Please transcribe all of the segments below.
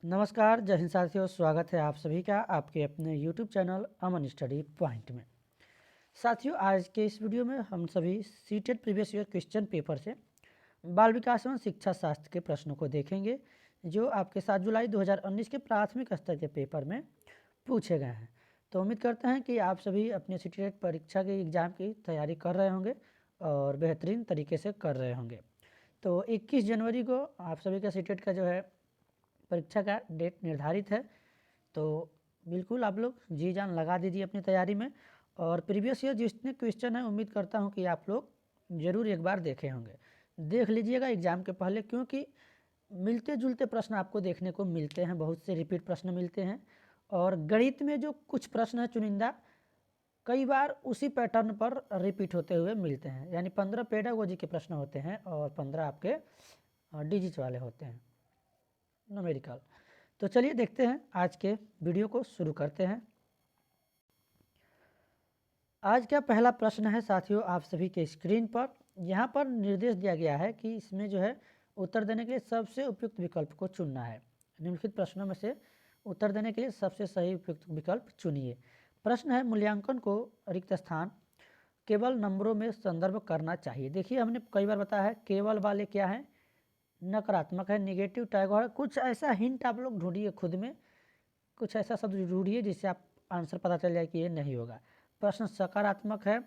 नमस्कार, जय हिंद साथियों। स्वागत है आप सभी का आपके अपने YouTube चैनल अमन स्टडी पॉइंट में। साथियों, आज के इस वीडियो में हम सभी CTET previous year question paper से बाल विकास एवं शिक्षा शास्त्र के प्रश्नों को देखेंगे जो आपके 7 जुलाई 2019 के प्राथमिक स्तर के पेपर में पूछे गए हैं। तो उम्मीद करते हैं कि आप सभी अपने सीटेट परीक्षा के एग्ज़ाम की तैयारी कर रहे होंगे और बेहतरीन तरीके से कर रहे होंगे। तो 21 जनवरी को आप सभी का सीटेट का जो है परीक्षा का डेट निर्धारित है, तो बिल्कुल आप लोग जी जान लगा दीजिए अपनी तैयारी में। और प्रीवियस ईयर जितने क्वेश्चन हैं उम्मीद करता हूं कि आप लोग ज़रूर एक बार देखे होंगे, देख लीजिएगा एग्ज़ाम के पहले, क्योंकि मिलते जुलते प्रश्न आपको देखने को मिलते हैं, बहुत से रिपीट प्रश्न मिलते हैं। और गणित में जो कुछ प्रश्न हैं चुनिंदा कई बार उसी पैटर्न पर रिपीट होते हुए मिलते हैं, यानी 15 पेडागोजी के प्रश्न होते हैं और 15 आपके डिजिट वाले होते हैं, न्यूमेरिकल। तो चलिए देखते हैं, आज के वीडियो को शुरू करते हैं। आज का पहला प्रश्न है साथियों आप सभी के स्क्रीन पर। यहाँ पर निर्देश दिया गया है कि इसमें जो है उत्तर देने के लिए सबसे उपयुक्त विकल्प को चुनना है। निम्नलिखित प्रश्नों में से उत्तर देने के लिए सबसे सही उपयुक्त विकल्प चुनिए। प्रश्न है, मूल्यांकन को रिक्त स्थान केवल नंबरों में संदर्भ करना चाहिए। देखिए, हमने कई बार बताया है केवल वाले क्या है, नकारात्मक है, निगेटिव टैग है। कुछ ऐसा हिंट आप लोग ढूंढिए खुद में, कुछ ऐसा शब्द ढूंढिए जिससे आप आंसर पता चल जाए कि ये नहीं होगा। प्रश्न सकारात्मक है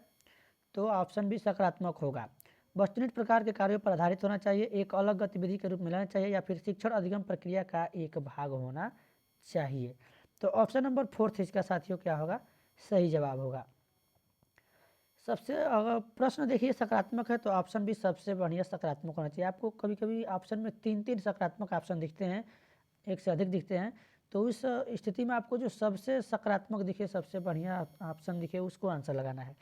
तो ऑप्शन भी सकारात्मक होगा। वस्तुनिष्ठ प्रकार के कार्यों पर आधारित होना चाहिए, एक अलग गतिविधि के रूप में लेना चाहिए, या फिर शिक्षण अधिगम प्रक्रिया का एक भाग होना चाहिए। तो ऑप्शन नंबर 4 इसका साथियों क्या होगा, सही जवाब होगा। सबसे अगर प्रश्न देखिए सकारात्मक है तो ऑप्शन भी सबसे बढ़िया सकारात्मक होना चाहिए। आपको कभी कभी ऑप्शन में 3 सकारात्मक ऑप्शन दिखते हैं, एक से अधिक दिखते हैं, तो उस स्थिति में आपको जो सबसे सकारात्मक दिखे, सबसे बढ़िया ऑप्शन दिखे, उसको आंसर लगाना है।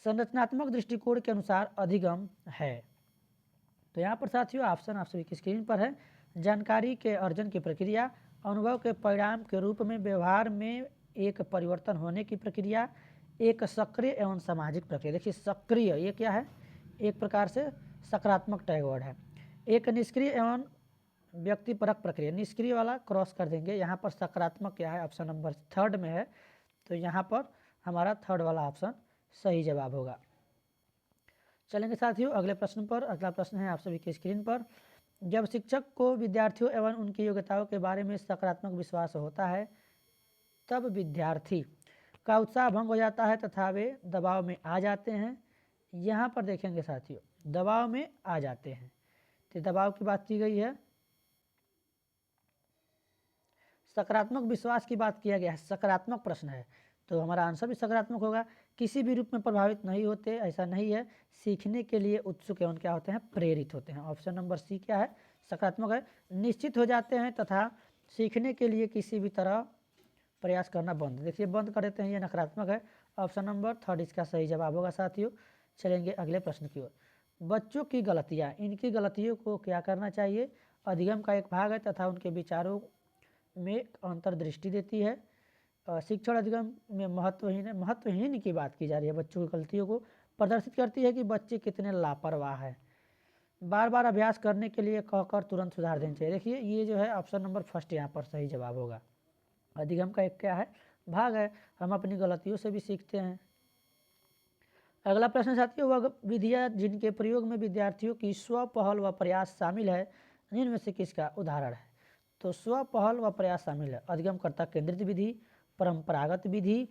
संरचनात्मक दृष्टिकोण के अनुसार अधिगम है। तो यहाँ पर साथियों ऑप्शन आप सभी की स्क्रीन पर है। जानकारी के अर्जन की प्रक्रिया, अनुभव के परिणाम के रूप में व्यवहार में एक परिवर्तन होने की प्रक्रिया, एक सक्रिय एवं सामाजिक प्रक्रिया। देखिए सक्रिय ये क्या है, एक प्रकार से सकारात्मक टैग वर्ड है। एक निष्क्रिय एवं व्यक्तिपरक प्रक्रिया, निष्क्रिय वाला क्रॉस कर देंगे। यहाँ पर सकारात्मक क्या है, ऑप्शन नंबर 3 में है, तो यहाँ पर हमारा 3 वाला ऑप्शन सही जवाब होगा। चलेंगे साथियों अगले प्रश्न पर। अगला प्रश्न है आप सभी की स्क्रीन पर। जब शिक्षक को विद्यार्थियों एवं उनकी योग्यताओं के बारे में सकारात्मक विश्वास होता है तब विद्यार्थी का उत्साह भंग हो जाता है तथा वे दबाव में आ जाते हैं। यहाँ पर देखेंगे साथियों, दबाव में आ जाते हैं, तो दबाव की बात की गई है, सकारात्मक विश्वास की बात किया गया है, सकारात्मक प्रश्न है, तो हमारा आंसर भी सकारात्मक होगा। किसी भी रूप में प्रभावित नहीं होते, ऐसा नहीं है, सीखने के लिए उत्सुक एवं क्या होते हैं, प्रेरित होते हैं। ऑप्शन नंबर सी क्या है, सकारात्मक है। निश्चित हो जाते हैं तथा सीखने के लिए किसी भी तरह प्रयास करना बंद, देखिए बंद कर देते हैं, ये नकारात्मक है। ऑप्शन नंबर 3 इसका सही जवाब होगा साथियों। चलेंगे अगले प्रश्न की ओर। बच्चों की गलतियाँ, इनकी गलतियों को क्या करना चाहिए, अधिगम का एक भाग है तथा उनके विचारों में अंतर्दृष्टि देती है। शिक्षण अधिगम में महत्वहीन की बात की जा रही है। बच्चों की गलतियों को प्रदर्शित करती है कि बच्चे कितने लापरवाह हैं। बार बार अभ्यास करने के लिए कहकर तुरंत सुधार देना चाहिए। देखिए ये जो है ऑप्शन नंबर 1 यहाँ पर सही जवाब होगा। अधिगम का एक क्या है, भाग है, हम अपनी गलतियों से भी सीखते हैं। अगला प्रश्न साथियों, वह विधियाँ जिनके प्रयोग में विद्यार्थियों की स्व पहल व प्रयास शामिल है जिनमें से किसका उदाहरण है। तो स्व पहल व प्रयास शामिल है, अधिगमकर्ता केंद्रित विधि, परंपरागत विधि,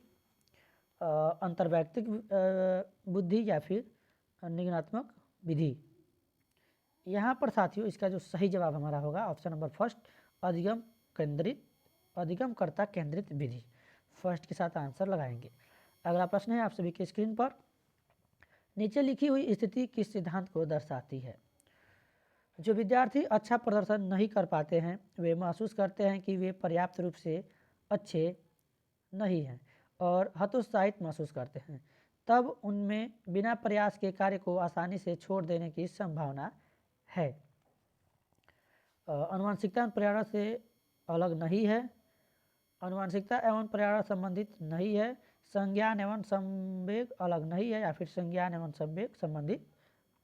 अंतर्वैयक्तिक बुद्धि, या फिर निगमनात्मक विधि। यहाँ पर साथियों इसका जो सही जवाब हमारा होगा ऑप्शन नंबर 1, अधिगमकर्ता केंद्रित विधि। 1 के साथ आंसर लगाएंगे। अगला प्रश्न है आप सभी के स्क्रीन पर। नीचे लिखी हुई स्थिति किस सिद्धांत को दर्शाती है। जो विद्यार्थी अच्छा प्रदर्शन नहीं कर पाते हैं वे महसूस करते हैं कि वे पर्याप्त रूप से अच्छे नहीं हैं और हतोत्साहित महसूस करते हैं, तब उनमें बिना प्रयास के कार्य को आसानी से छोड़ देने की संभावना है। आनुवंशिकता एवं पर्यावरण से अलग नहीं है, आनुवंशिकता एवं पर्यावरण संबंधित नहीं है, संज्ञान एवं संवेग अलग नहीं है, या फिर संज्ञान एवं संवेग संबंधित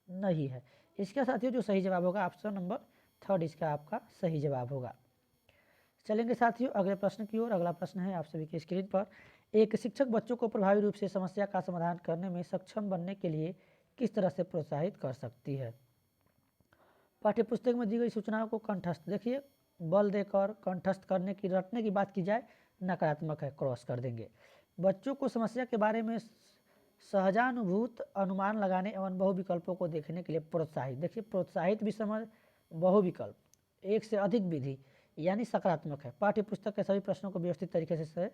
नहीं है। इसका साथियों जो सही जवाब होगा ऑप्शन नंबर 3 इसका आपका सही जवाब होगा। चलेंगे साथियों अगले प्रश्न की ओर। अगला प्रश्न है आप सभी के स्क्रीन पर, एक शिक्षक बच्चों को प्रभावी रूप से समस्या का समाधान करने में सक्षम बनने के लिए किस तरह से प्रोत्साहित कर सकती है। पाठ्यपुस्तक में दी गई सूचनाओं को कंठस्थ, देखिए बल देकर कंठस्थ करने की, रटने की बात की जाए नकारात्मक है, क्रॉस कर देंगे। बच्चों को समस्या के बारे में सहजानुभूत अनुमान लगाने एवं बहुविकल्पों को देखने के लिए प्रोत्साहित, देखिए प्रोत्साहित भी समझ, बहुविकल्प, एक से अधिक विधि यानी सकारात्मक है। पाठ्यपुस्तक के सभी प्रश्नों को व्यवस्थित तरीके से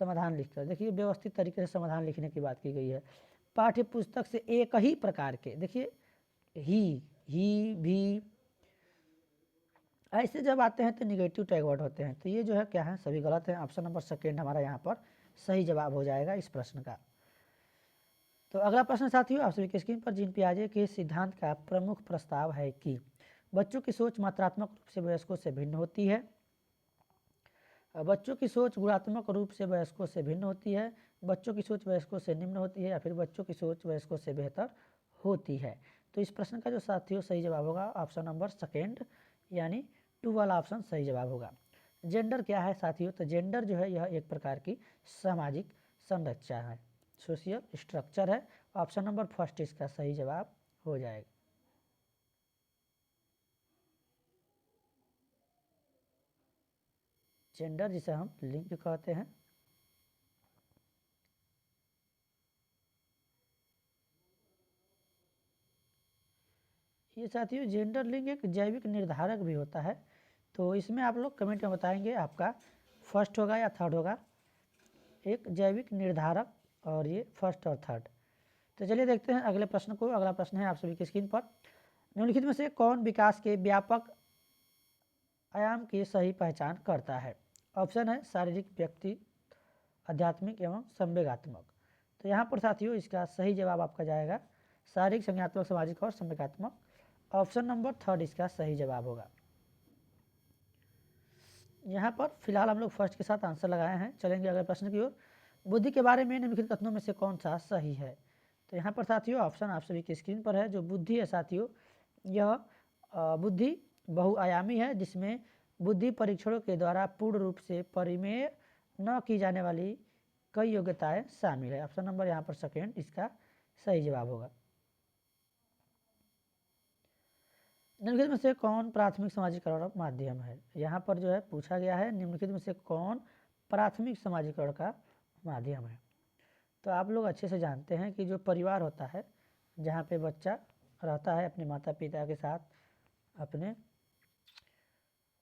समाधान लिखकर, देखिए व्यवस्थित तरीके से समाधान लिखने की बात की गई है। पाठ्यपुस्तक से एक ही प्रकार के, देखिए ही भी ऐसे जब आते हैं तो निगेटिव टैग वर्ड होते हैं, तो ये जो है क्या है, सभी गलत है। ऑप्शन नंबर सेकेंड हमारा यहाँ पर सही जवाब हो जाएगा इस प्रश्न का। तो अगला प्रश्न साथियों आप सभी की स्क्रीन पर, जीन पियाजे के सिद्धांत का प्रमुख प्रस्ताव है कि बच्चों की सोच मात्रात्मक रूप से वयस्कों से भिन्न होती है, बच्चों की सोच गुणात्मक रूप से वयस्कों से भिन्न होती है, बच्चों की सोच वयस्कों से निम्न होती है, या फिर बच्चों की सोच वयस्कों से बेहतर होती है। तो इस प्रश्न का जो साथियों सही जवाब होगा ऑप्शन नंबर सेकेंड यानी 2 वाला ऑप्शन सही जवाब होगा। जेंडर क्या है साथियों, तो जेंडर जो है यह एक प्रकार की सामाजिक संरचना है, सोशल स्ट्रक्चर है। ऑप्शन नंबर फर्स्ट इसका सही जवाब हो जाएगा। जेंडर जिसे हम लिंग कहते हैं। ये साथियों जेंडर लिंग एक जैविक निर्धारक भी होता है, तो इसमें आप लोग कमेंट में बताएंगे आपका फर्स्ट होगा या थर्ड होगा, एक जैविक निर्धारक और ये फर्स्ट और थर्ड। तो चलिए देखते हैं अगले प्रश्न को। अगला प्रश्न है आप सभी की स्क्रीन पर, निम्नलिखित में से कौन विकास के व्यापक आयाम की सही पहचान करता है। ऑप्शन है शारीरिक, व्यक्ति, आध्यात्मिक एवं संवेगात्मक। तो यहाँ पर साथियों इसका सही जवाब आपका जाएगा शारीरिक, संज्ञात्मक, सामाजिक और संवेगात्मक। ऑप्शन नंबर थर्ड इसका सही जवाब होगा। यहाँ पर फिलहाल हम लोग फर्स्ट के साथ आंसर लगाए हैं। चलेंगे अगले प्रश्न की ओर। बुद्धि के बारे में निम्नलिखित कथनों में से कौन सा सही है। तो यहाँ पर साथियों ऑप्शन आप सभी की स्क्रीन पर है। जो बुद्धि है साथियों, यह बुद्धि बहुआयामी है, जिसमें बुद्धि परीक्षणों के द्वारा पूर्ण रूप से परिमेय न की जाने वाली कई योग्यताएं शामिल है। ऑप्शन नंबर यहाँ पर सेकेंड इसका सही जवाब होगा। निम्नलिखित में से कौन प्राथमिक समाजीकरण माध्यम है। यहाँ पर जो है पूछा गया है निम्नलिखित में से कौन प्राथमिक समाजीकरण का माध्यम है। तो आप लोग अच्छे से जानते हैं कि जो परिवार होता है, जहाँ पे बच्चा रहता है अपने माता पिता के साथ अपने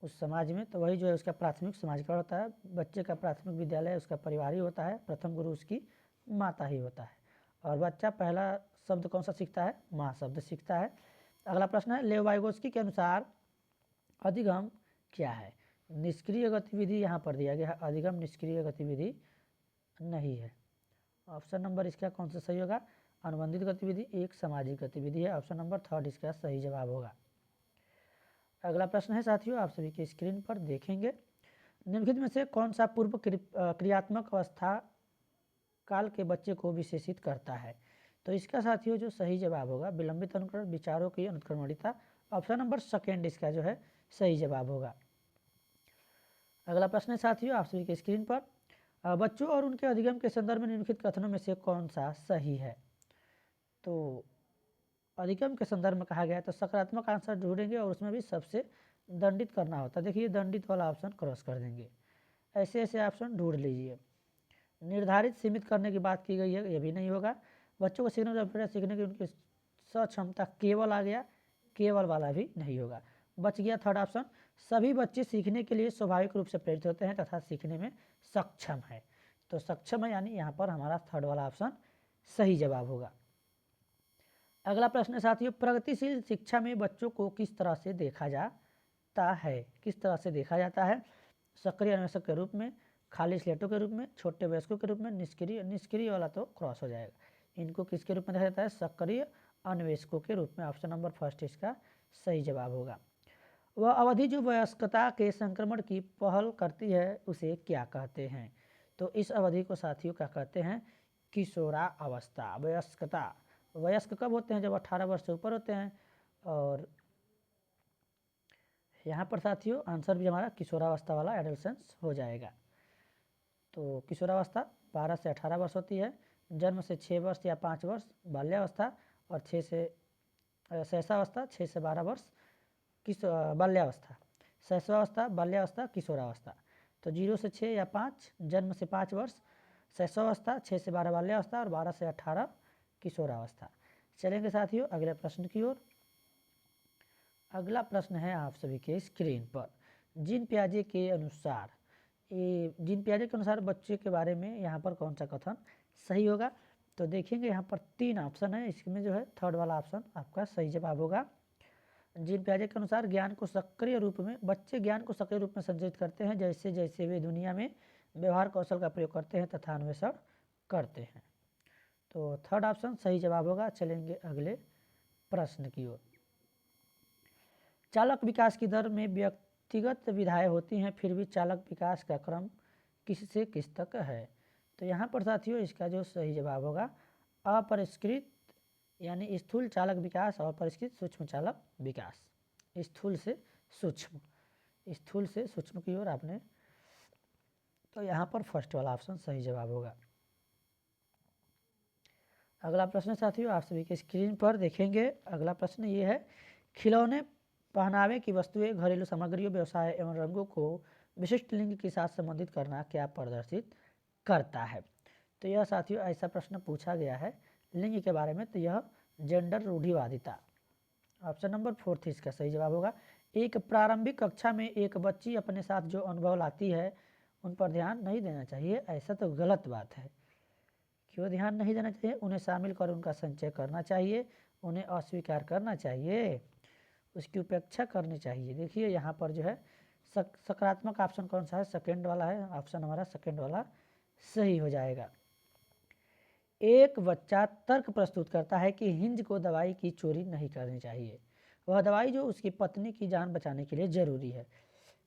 उस समाज में, तो वही जो है उसका प्राथमिक समाजीकरण होता है। बच्चे का प्राथमिक विद्यालय उसका परिवार ही होता है, प्रथम गुरु उसकी माता ही होता है। और बच्चा पहला शब्द कौन सा सीखता है, माँ शब्द सीखता है। अगला प्रश्न है, लेव वाइगोस्की के अनुसार अधिगम क्या है। निष्क्रिय गतिविधि यहाँ पर दिया गया है, अधिगम निष्क्रिय गतिविधि नहीं है। ऑप्शन नंबर इसका कौन सा सही होगा, अनुबंधित गतिविधि एक सामाजिक गतिविधि है। ऑप्शन नंबर थर्ड इसका सही जवाब होगा। अगला प्रश्न है साथियों आप सभी की स्क्रीन पर देखेंगे, निम्नलिखित में से कौन सा पूर्व क्रियात्मक अवस्था काल के बच्चे को विशेषित करता है। तो इसका साथियों जो सही जवाब होगा विलंबित अनुकरण, विचारों की अनुक्रमणिता। ऑप्शन नंबर सेकेंड इसका जो है सही जवाब होगा। अगला प्रश्न है साथियों आप सभी की स्क्रीन पर, बच्चों और उनके अधिगम के संदर्भ में निम्नलिखित कथनों में से कौन सा सही है। तो अधिगम के संदर्भ में कहा गया है तो सकारात्मक आंसर ढूंढेंगे और उसमें भी सबसे दंडित करना होता है। देखिए दंडित वाला ऑप्शन क्रॉस कर देंगे, ऐसे ऐसे ऑप्शन ढूंढ लीजिए। निर्धारित सीमित करने की बात की गई है, ये भी नहीं होगा। बच्चों को सीखने की उनकी सक्षमता केवल आ गया, केवल वाला भी नहीं होगा। बच गया थर्ड ऑप्शन, सभी बच्चे सीखने के लिए स्वाभाविक रूप से प्रेरित होते हैं तथा सीखने में सक्षम है। तो सक्षम है यानी यहाँ पर हमारा थर्ड वाला ऑप्शन सही जवाब होगा। अगला प्रश्न साथियों, प्रगतिशील शिक्षा में बच्चों को किस तरह से देखा जाता है। किस तरह से देखा जाता है, सक्रिय अन्वेषक के रूप में, खाली स्लेटों के रूप में, छोटे वयस्कों के रूप में, निष्क्रिय। निष्क्रिय वाला तो क्रॉस हो जाएगा। इनको किसके रूप में देखा जाता है, सक्रिय अन्वेषकों के रूप में। ऑप्शन नंबर फर्स्ट इसका सही जवाब होगा। वह अवधि जो वयस्कता के संक्रमण की पहल करती है उसे क्या कहते हैं। तो इस अवधि को साथियों क्या कहते हैं, किशोरा अवस्था। वयस्कता, वयस्क कब होते हैं, जब 18 वर्ष से ऊपर होते हैं। और यहाँ पर साथियों आंसर भी हमारा किशोरावस्था वाला एडोलेसेंस हो जाएगा। तो किशोरावस्था 12 से 18 वर्ष होती है, जन्म से 6 वर्ष या 5 वर्ष बाल्यावस्था, और 6 से शैशवावस्था 6 से 12 वर्ष बाल्यावस्था, शैशवावस्था, बाल्यावस्था, किशोरावस्था। तो 0 से 6 या 5, जन्म से 5 वर्ष शैशवावस्था, 6 से 12 बाल्यावस्था और 12 से 18 किशोरावस्था। चलेंगे साथियों अगले प्रश्न की ओर। अगला प्रश्न है आप सभी के स्क्रीन पर। जीन पियाजे के अनुसार बच्चे के बारे में यहाँ पर कौन सा कथन सही होगा? तो देखेंगे यहाँ पर 3 ऑप्शन है, इसमें जो है थर्ड वाला ऑप्शन आपका सही जवाब होगा। जीन पियाजे के अनुसार बच्चे ज्ञान को सक्रिय रूप में संचित करते हैं जैसे जैसे वे दुनिया में व्यवहार कौशल का प्रयोग करते हैं तथा अन्वेषण करते हैं। तो थर्ड ऑप्शन सही जवाब होगा। चलेंगे अगले प्रश्न की ओर। चालक विकास की दर में व्यक्तिगत विधाएं होती हैं, फिर भी चालक विकास का क्रम किस से किस तक है? तो यहाँ पर साथियों इसका जो सही जवाब होगा अपरिष्कृत यानी स्थूल चालक विकास और परिष्कृत सूक्ष्म चालक विकास। स्थूल से सूक्ष्म की ओर आपने, तो यहाँ पर फर्स्ट वाला ऑप्शन सही जवाब होगा। अगला प्रश्न साथियों आप सभी के स्क्रीन पर देखेंगे। अगला प्रश्न ये है, खिलौने, पहनावे की वस्तुएं, घरेलू सामग्रियों, व्यवसाय एवं रंगों को विशिष्ट लिंग के साथ संबंधित करना क्या प्रदर्शित करता है? तो यह साथियों ऐसा प्रश्न पूछा गया है लिंग के बारे में, तो यह जेंडर रूढ़िवादिता। ऑप्शन नंबर 4 इसका सही जवाब होगा। एक प्रारंभिक कक्षा में एक बच्ची अपने साथ जो अनुभव लाती है उन पर ध्यान नहीं देना चाहिए, ऐसा तो गलत बात है। क्यों ध्यान नहीं देना चाहिए? उन्हें शामिल कर उनका संचय करना चाहिए, उन्हें अस्वीकार करना चाहिए, उसकी उपेक्षा करनी चाहिए। देखिए यहाँ पर जो है सकारात्मक ऑप्शन कौन सा है? सेकेंड वाला है। ऑप्शन हमारा सेकेंड वाला सही हो जाएगा। एक बच्चा तर्क प्रस्तुत करता है कि हिंज को दवाई की चोरी नहीं करनी चाहिए। वह दवाई जो उसकी पत्नी की जान बचाने के लिए ज़रूरी है,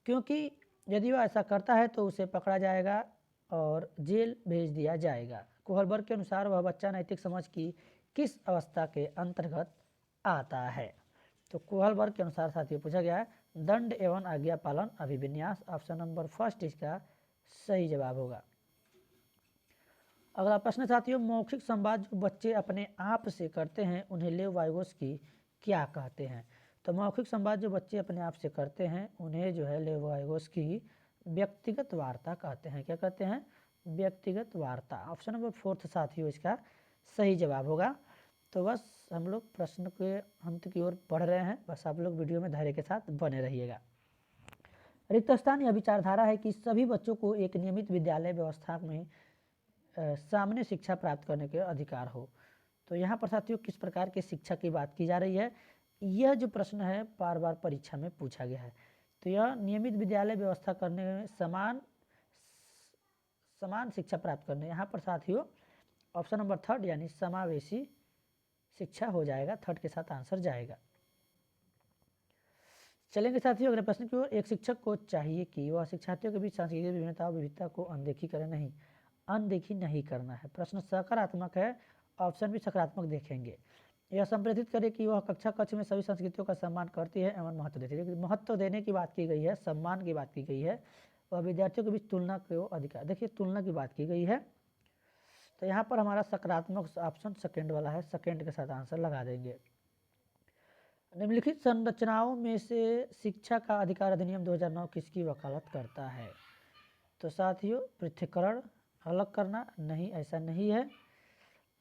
क्योंकि यदि वह ऐसा करता है तो उसे पकड़ा जाएगा और जेल भेज दिया जाएगा। कोहलबर्ग के अनुसार वह बच्चा नैतिक समझ की किस अवस्था के अंतर्गत आता है? तो कोहलबर्ग के अनुसार साथियों पूछा गया है दंड एवं आज्ञा पालन अभिविन्यास। ऑप्शन नंबर फर्स्ट इसका सही जवाब होगा। अगला प्रश्न साथियों, मौखिक संवाद जो बच्चे अपने आप से करते हैं उन्हें लेव वाइगोस्की क्या कहते हैं? तो मौखिक संवाद जो बच्चे अपने आप से करते हैं उन्हें जो है लेव वाइगोस्की व्यक्तिगत वार्ता कहते हैं। क्या कहते हैं? व्यक्तिगत वार्ता। ऑप्शन नंबर 4 साथियों इसका सही जवाब होगा। तो बस हम लोग प्रश्न के अंत की ओर बढ़ रहे हैं, बस आप लोग वीडियो में धैर्य के साथ बने रहिएगा। रिक्त स्थान यह विचारधारा है कि सभी बच्चों को एक नियमित विद्यालय व्यवस्था में सामान्य शिक्षा प्राप्त करने के अधिकार हो। तो यहाँ पर साथियों किस प्रकार की शिक्षा की बात की जा रही है? यह जो प्रश्न है बार बार परीक्षा में पूछा गया है। तो यह नियमित विद्यालय व्यवस्था करने में समान शिक्षा प्राप्त करने, यहाँ पर साथियों ऑप्शन नंबर 3 यानी समावेशी शिक्षा हो जाएगा। 3 के साथ आंसर जाएगा। चलेंगे साथियों अगले प्रश्न की ओर। एक शिक्षक को चाहिए कि वह शिक्षार्थियों के बीच सांस्कृतिक विविधता को अनदेखी नहीं करना है। प्रश्न सकारात्मक है, ऑप्शन भी सकारात्मक देखेंगे। यह संप्रेषित करे कि वह कक्ष में सभी संस्कृतियों का सम्मान करती है एवं महत्व देती है। महत्व देने की बात की गई है, सम्मान की बात की गई है, वह विद्यार्थियों के बीच तुलना को अधिकार, देखिए तुलना की बात की गई है। तो यहाँ पर हमारा सकारात्मक ऑप्शन सेकेंड वाला है, सेकेंड के साथ आंसर लगा देंगे। निम्नलिखित संरचनाओं में से शिक्षा का अधिकार अधिनियम 2009 किसकी वकालत करता है? तो साथियों पृथक्करण, अलग करना, नहीं ऐसा नहीं है।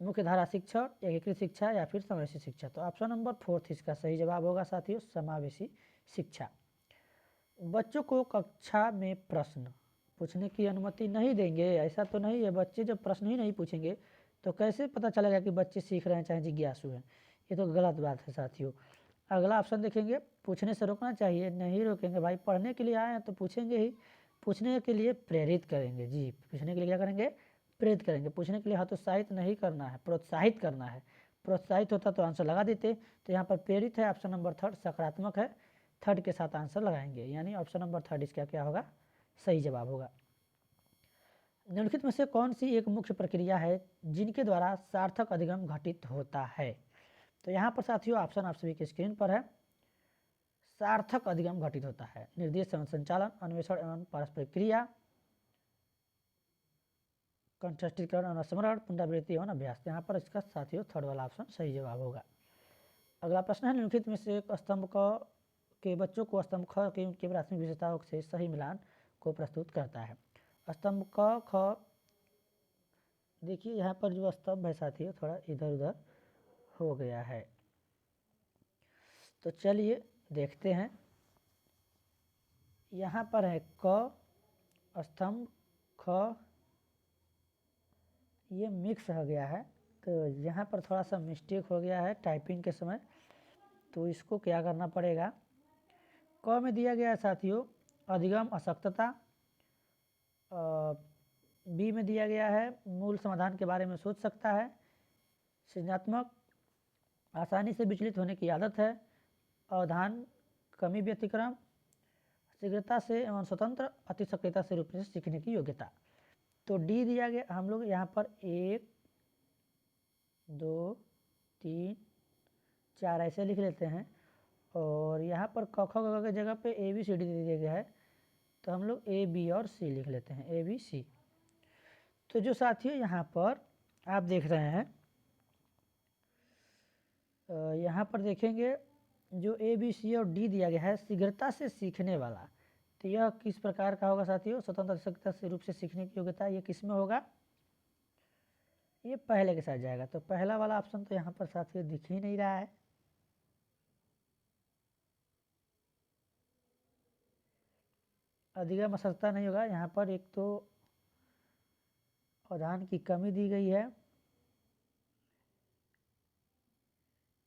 मुख्य धारा शिक्षा, एकीकृत शिक्षा या फिर समावेशी शिक्षा। तो ऑप्शन नंबर 4 इसका सही जवाब होगा साथियों, समावेशी शिक्षा। बच्चों को कक्षा में प्रश्न पूछने की अनुमति नहीं देंगे, ऐसा तो नहीं है। बच्चे जब प्रश्न ही नहीं पूछेंगे तो कैसे पता चलेगा कि बच्चे सीख रहे हैं चाहे जिज्ञासु हैं? ये तो गलत बात है साथियों। अगला ऑप्शन देखेंगे, पूछने से रोकना चाहिए, नहीं रोकेंगे भाई, पढ़ने के लिए आए हैं तो पूछेंगे ही। पूछने के लिए प्रेरित करेंगे, जी पूछने के लिए क्या करेंगे? प्रेरित करेंगे। पूछने के लिए हतोत्साहित नहीं करना है, प्रोत्साहित करना है। प्रोत्साहित होता तो आंसर लगा देते। तो यहाँ पर प्रेरित है, ऑप्शन नंबर 3 सकारात्मक है, 3 के साथ आंसर लगाएंगे, यानी ऑप्शन नंबर 3 इसका क्या होगा? सही जवाब होगा। निम्नलिखित में से कौन सी एक मुख्य प्रक्रिया है जिनके द्वारा सार्थक अधिगम घटित होता है? तो यहाँ पर साथियों ऑप्शन आप सभी के स्क्रीन पर है। सार्थक अधिगम घटित होता है? निर्देश एवं संचालन, अन्वेषण एवं पारस्परिक क्रिया, कंठस्थीकरण और स्मरण, पुनरावृत्ति एवं अभ्यास। यहाँ पर इसका साथियों थर्ड वाला ऑप्शन सही जवाब होगा। अगला प्रश्न है, निम्नलिखित में से एक स्तंभ क के बच्चों को स्तंभ ख के उनकी प्राथमिक विशेषताओं से सही मिलान को प्रस्तुत करता है। स्तंभ क ख, देखिए यहाँ पर जो स्तंभ है साथियों थोड़ा इधर उधर हो गया है, तो चलिए देखते हैं। यहाँ पर है क, स्तंभ ख, ये मिक्स हो गया है, तो यहाँ पर थोड़ा सा मिस्टेक हो गया है टाइपिंग के समय, तो इसको क्या करना पड़ेगा। क में दिया गया है साथियों अधिगम अशक्तता, बी में दिया गया है मूल समाधान के बारे में सोच सकता है, सृजनात्मक, आसानी से विचलित होने की आदत है, अवधान, कमी व्यतिक्रम, शीघ्रता से एवं स्वतंत्र, अति सक्रियता से रूप से सीखने की योग्यता। तो डी दिया गया, हम लोग यहाँ पर 1 2 3 4 ऐसे लिख लेते हैं, और यहाँ पर क ख ग के जगह पे ए बी सी डी दे दिया गया है, तो हम लोग ए बी और सी लिख लेते हैं, ए बी सी। तो जो साथियों यहाँ पर आप देख रहे हैं, यहाँ पर देखेंगे जो ए बी सी और डी दिया गया है शीघ्रता से सीखने वाला, तो यह किस प्रकार का होगा साथियों? स्वतंत्र सक्रियता से रूप से सीखने की योग्यता, ये किस में होगा? ये पहले के साथ जाएगा, तो पहला वाला ऑप्शन तो यहाँ पर साथियों दिख ही नहीं रहा है। अधिगम अशक्तता नहीं होगा, यहाँ पर एक तो अवधान की कमी दी गई है,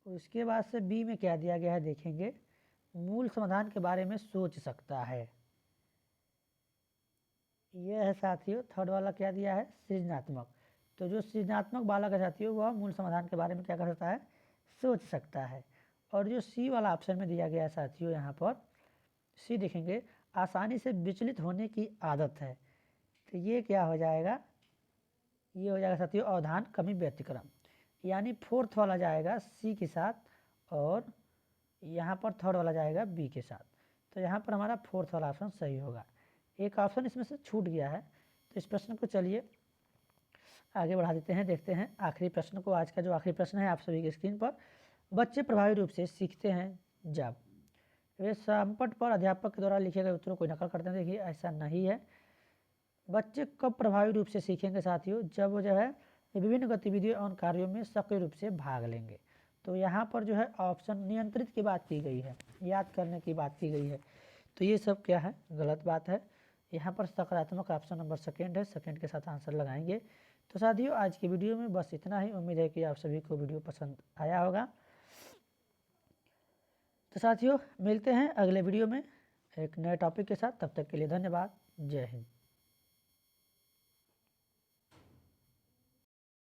उसके बाद से बी में क्या दिया गया है देखेंगे, मूल समाधान के बारे में सोच सकता है। यह है साथियों थर्ड वाला क्या दिया है, सृजनात्मक। तो जो सृजनात्मक बालक है साथियों वह मूल समाधान के बारे में क्या कर सकता है, सोच सकता है। और जो सी वाला ऑप्शन में दिया गया है साथियों, यहाँ पर सी देखेंगे आसानी से विचलित होने की आदत है, तो ये क्या हो जाएगा, ये हो जाएगा साथियों अवधान, कमी व्यतिक्रम, यानी फोर्थ वाला जाएगा सी के साथ, और यहाँ पर थर्ड वाला जाएगा बी के साथ। तो यहाँ पर हमारा फोर्थ वाला ऑप्शन सही होगा। एक ऑप्शन इसमें से छूट गया है, तो इस प्रश्न को चलिए आगे बढ़ा देते हैं, देखते हैं आखिरी प्रश्न को। आज का जो आखिरी प्रश्न है आप सभी की स्क्रीन पर, बच्चे प्रभावी रूप से सीखते हैं जब वे संपट पर अध्यापक के द्वारा लिखे गए उत्तरों को नकल करते हैं। देखिए ऐसा नहीं है, बच्चे कब प्रभावी रूप से सीखेंगे साथियों, जब वो जो है विभिन्न गतिविधियों और कार्यों में सक्रिय रूप से भाग लेंगे। तो यहाँ पर जो है ऑप्शन नियंत्रित की बात की गई है, याद करने की बात की गई है, तो ये सब क्या है, गलत बात है। यहाँ पर सकारात्मक ऑप्शन नंबर सेकेंड है, सेकेंड के साथ आंसर लगाएंगे। तो साथियों आज की वीडियो में बस इतना ही, उम्मीद है कि आप सभी को वीडियो पसंद आया होगा। तो साथियों मिलते हैं अगले वीडियो में एक नए टॉपिक के साथ, तब तक के लिए धन्यवाद, जय हिंद।